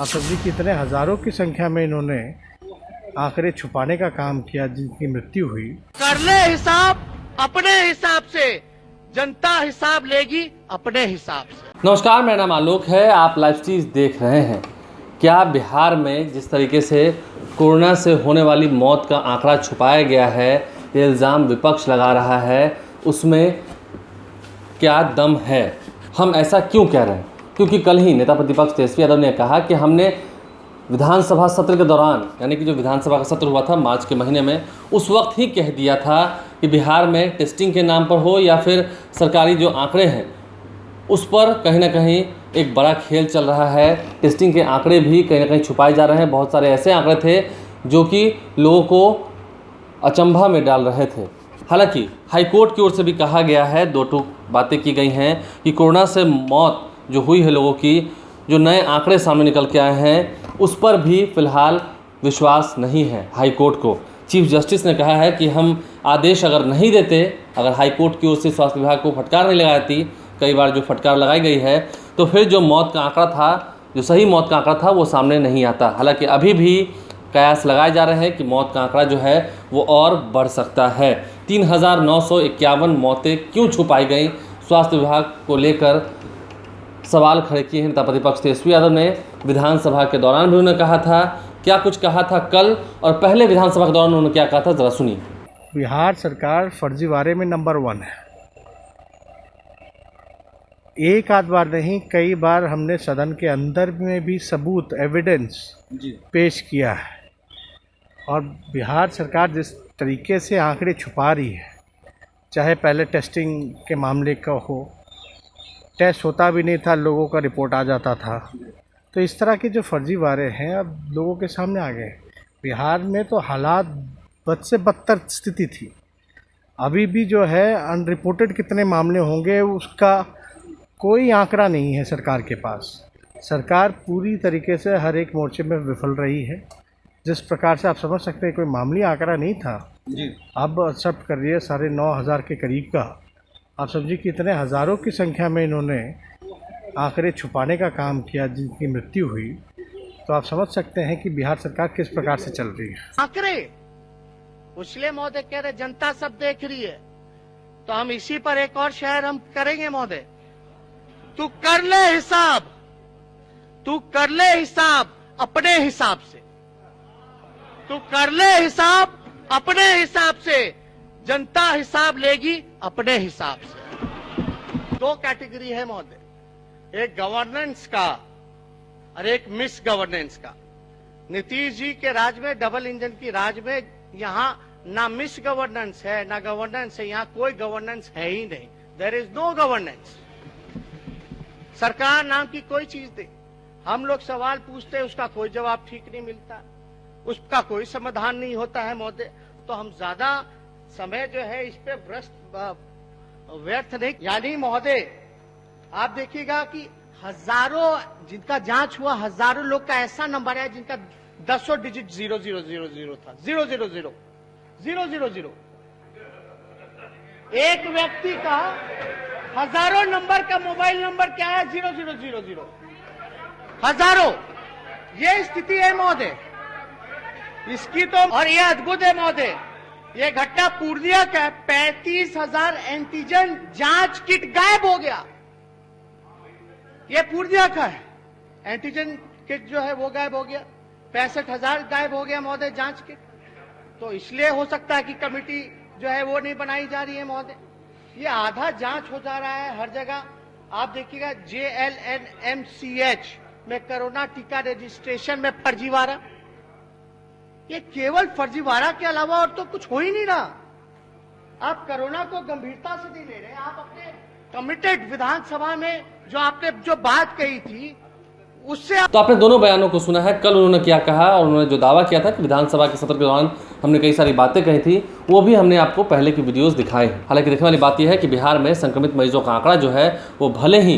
आप सब्जी की इतने हज़ारों की संख्या में इन्होंने आंकड़े छुपाने का काम किया जिनकी मृत्यु हुई। कर ले हिसाब अपने हिसाब से, जनता हिसाब लेगी अपने हिसाब से। नमस्कार, मेरा नाम आलोक है। आप लाइव चीज़ देख रहे हैं। क्या बिहार में जिस तरीके से कोरोना से होने वाली मौत का आंकड़ा छुपाया गया है, ये इल्ज़ाम विपक्ष लगा रहा है, उसमें क्या दम है? हम ऐसा क्यों कह रहे हैं? क्योंकि कल ही नेता प्रतिपक्ष तेजस्वी यादव ने कहा कि हमने विधानसभा सत्र के दौरान, यानी कि जो विधानसभा का सत्र हुआ था मार्च के महीने में, उस वक्त ही कह दिया था कि बिहार में टेस्टिंग के नाम पर हो या फिर सरकारी जो आंकड़े हैं उस पर कहीं ना कहीं एक बड़ा खेल चल रहा है। टेस्टिंग के आंकड़े भी कहीं ना कहीं छुपाए जा रहे हैं। बहुत सारे ऐसे आंकड़े थे जो कि लोगों को अचंभा में डाल रहे थे। हालांकि हाईकोर्ट की ओर से भी कहा गया है, दो टूक बातें की गई हैं कि कोरोना से मौत जो हुई है लोगों की, जो नए आंकड़े सामने निकल के आए हैं, उस पर भी फ़िलहाल विश्वास नहीं है हाईकोर्ट को। चीफ जस्टिस ने कहा है कि हम आदेश अगर नहीं देते, अगर हाईकोर्ट की ओर से स्वास्थ्य विभाग को फटकार नहीं लगाती, कई बार जो फटकार लगाई गई है, तो फिर जो मौत का आंकड़ा था, जो सही मौत का आंकड़ा था, वो सामने नहीं आता। हालांकि अभी भी कयास लगाए जा रहे हैं कि मौत का आंकड़ा जो है वो और बढ़ सकता है। 3,951 मौतें क्यों छुपाई गई? स्वास्थ्य विभाग को लेकर सवाल खड़े किए हैं नेता प्रतिपक्ष तेजस्वी यादव ने। विधानसभा के दौरान भी उन्होंने कहा था, क्या कुछ कहा था कल, और पहले विधानसभा के दौरान उन्होंने क्या कहा था, ज़रा सुनिए। बिहार सरकार फर्जीवाड़े में नंबर 1 है। एक आध बार नहीं, कई बार हमने सदन के अंदर में भी सबूत, एविडेंस पेश किया है। और बिहार सरकार जिस तरीके से आंकड़े छुपा रही है, चाहे पहले टेस्टिंग के मामले का हो, टेस्ट होता भी नहीं था, लोगों का रिपोर्ट आ जाता था, तो इस तरह के जो फर्जीवाड़े हैं अब लोगों के सामने आ गए। बिहार में तो हालात बद से बदतर स्थिति थी। अभी भी जो है अनरिपोर्टेड कितने मामले होंगे उसका कोई आंकड़ा नहीं है सरकार के पास। सरकार पूरी तरीके से हर एक मोर्चे में विफल रही है। जिस प्रकार से आप समझ सकते हैं कोई मामूली आंकड़ा नहीं था जी, अब एक्सेप्ट कर रही है 9,500 के करीब का। आप समझिए कि इतने हज़ारों की संख्या में इन्होंने आंकड़े छुपाने का काम किया जिनकी मृत्यु हुई, तो आप समझ सकते हैं कि बिहार सरकार किस प्रकार से चल रही है। आंकड़े उछले महोदय कह रहे जनता सब देख रही है, तो हम इसी पर एक और शहर हम करेंगे महोदय। तू कर ले हिसाब, तू कर ले हिसाब अपने हिसाब से, तू कर ले हिसाब अपने हिसाब से, जनता हिसाब लेगी अपने हिसाब से। 2 कैटेगरी है महोदय, एक गवर्नेंस का और एक मिस गवर्नेंस का। नीतीश जी के राज में, डबल इंजन की राज में, यहाँ ना मिस गवर्नेंस है ना गवर्नेंस है, यहाँ कोई गवर्नेंस है ही नहीं। There is no governance. सरकार नाम की कोई चीज दे, हम लोग सवाल पूछते हैं, उसका कोई जवाब ठीक नहीं मिलता, उसका कोई समाधान नहीं होता है महोदय। तो हम ज्यादा समय जो है इस पे व्यर्थ नहीं। यानी महोदय आप देखिएगा कि हजारों जिनका जांच हुआ, हजारों लोग का ऐसा नंबर है जिनका 10 डिजिट 0000 था, 000 एक व्यक्ति का हजारों नंबर का मोबाइल नंबर क्या है, 0000 हजारों। ये स्थिति है महोदय इसकी तो। और ये अद्भुत है महोदय, ये घटना पूर्णिया का 35,000 एंटीजन जांच किट गायब हो गया। ये पूर्णिया का है, एंटीजन किट जो है वो गायब हो गया। 65,000 गायब हो गया महोदय जांच किट। तो इसलिए हो सकता है कि कमेटी जो है वो नहीं बनाई जा रही है महोदय। ये आधा जांच हो जा रहा है हर जगह। आप देखिएगा JLNMCH में कोरोना टीका रजिस्ट्रेशन में फर्जीवाड़ा। ये केवल फर्जीवाड़ा के अलावा और तो कुछ हो ही नहीं रहा। आप कोरोना को गंभीरता से नहीं ले रहे। आप अपने कमिटेड विधानसभा में जो आपने जो बात कही थी उससे तो आपने दोनों बयानों को सुना है। कल उन्होंने क्या कहा और उन्होंने जो दावा किया था कि विधानसभा के सत्र के दौरान हमने कई सारी बातें कही थी, वो भी हमने आपको पहले की वीडियोस दिखाई। हालांकि देखने वाली बात यह है कि बिहार में संक्रमित मरीजों का आंकड़ा जो है वो भले ही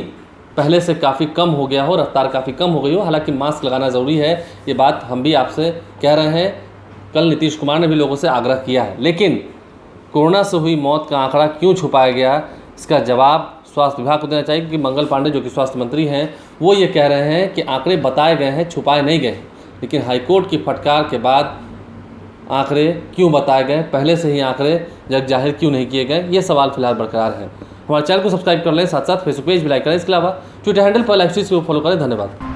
पहले से काफ़ी कम हो गया हो, रफ्तार काफ़ी कम हो गई हो, हालांकि मास्क लगाना ज़रूरी है, ये बात हम भी आपसे कह रहे हैं। कल नीतीश कुमार ने भी लोगों से आग्रह किया है। लेकिन कोरोना से हुई मौत का आंकड़ा क्यों छुपाया गया, इसका जवाब स्वास्थ्य विभाग को देना चाहिए, क्योंकि मंगल पांडे जो कि स्वास्थ्य मंत्री हैं वो ये कह रहे हैं कि आंकड़े बताए गए हैं, छुपाए नहीं गए। लेकिन हाईकोर्ट की फटकार के बाद आंकड़े क्यों बताए गए, पहले से ही आंकड़े जग जाहिर क्यों नहीं किए गए, ये सवाल फिलहाल बरकरार है। हमारे चैनल को सब्सक्राइब कर लें, साथ साथ फेसबुक पेज भी लाइक करें। इसके अलावा ट्विटर हैंडल पर लाइव स्ट्रीम को फॉलो करें। धन्यवाद।